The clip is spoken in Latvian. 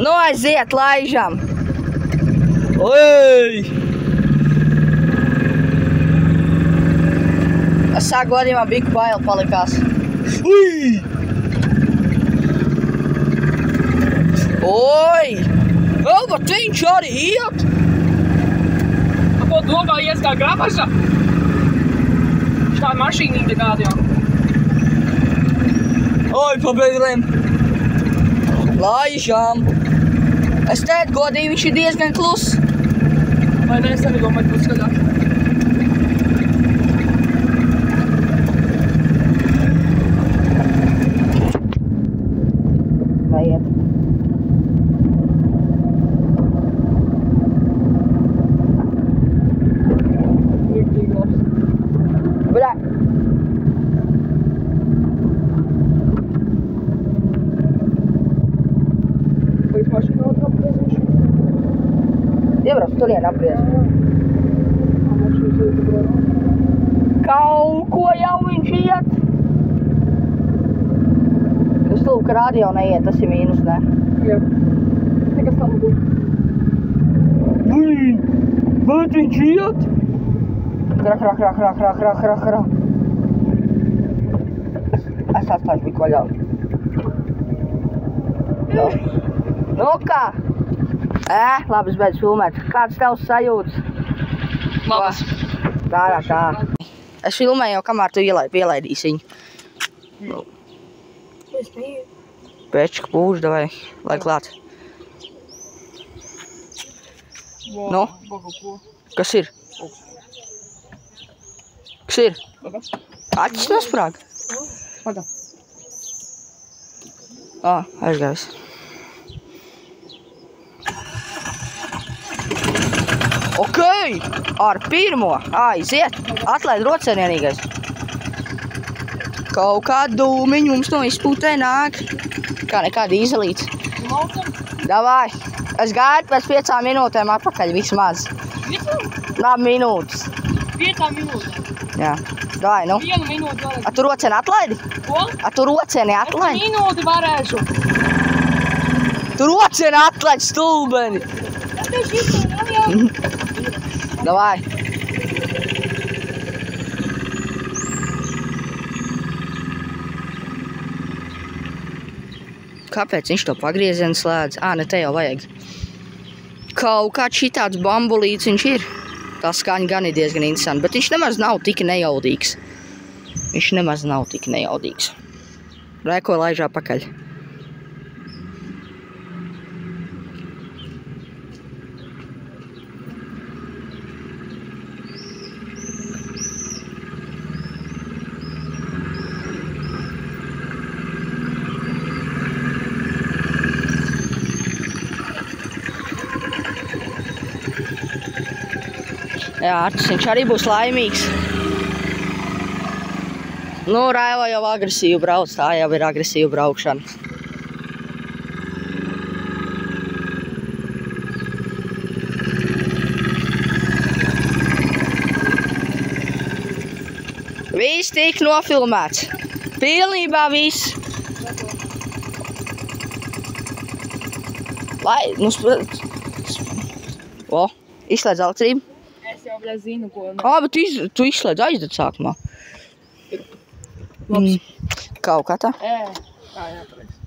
Nu, aiziet, laižam. Oi! Es sāku godījumā biku baili palikās. Ui! Oi! Vēl, bet viņš arī iet! Ko dogā ies kā grabaša? Šā mašīnīte kāda jau. Oi, pabeidrēm! Laižam! Es teicu, godīgi, viņš ir diezgan kluss. Vai ne, es arī domāju, būs skaļāk. Vai iet? Rīktīgi labs. Bļā! Līdz mašīnā otru apgriezīšu. Iebrauc, turien apgriez. Mašīnas līdzi brāl. Kaut ko jau viņš iet. Es lūk, ka radio neiet, tas ir mīnus, ne? Jā. Nekas tam būs. Bet viņš iet? Krah. Es atstāšu biku vaļā. Nu kā? Labi, es beidzu filmēt. Kāds tavs sajūtas? Labas. Tā. Es filmēju jau, kamēr tu ielaidīsi viņu. Es neiet. Pēčka pūš, davai, lai klāt. Nu? Ko? Kas ir? Kas ir? Acis nosprāg? Paga. Aizgājis. Okei! Ar pirmo! Aiziet! Atlaid rocienienīgais. Kaut kādu dūmiņu mums no izpūtē nāk. Kā nekā dīzelīts. Davai! Es gaidu pēc 5 minūtēm atpakaļ vismaz. Labi minūtes. 5 minūtēm? Jā. Davai, nu. 1 minūte varēšu. A tu rocieni atlaidi? Ko? A tu rocieni atlaidi? Minūti varēšu. Tu rocieni atlaidi, stulbeni! Davai! Kāpēc viņš to pagriezienu slēdz? Ne te jau vajag. Kaut kāds šitāds bambulīts viņš ir. Tā skaņa gan ir diezgan interesanti, bet viņš nemaz nav tik nejaudīgs. Rēko laižā pakaļ. Jā, Artis, viņš arī būs laimīgs. Nu, Raiva jau agresīvi brauc, tā jau ir agresīva braukšana. Viss tik nofilmēts. Pilnībā viss. Lai, izslēdz elektrību. Es jau zinu, ko. Bet tu izslēdz aizdod sākumā. Labs. Kaut kā tā. Jā, pareizi.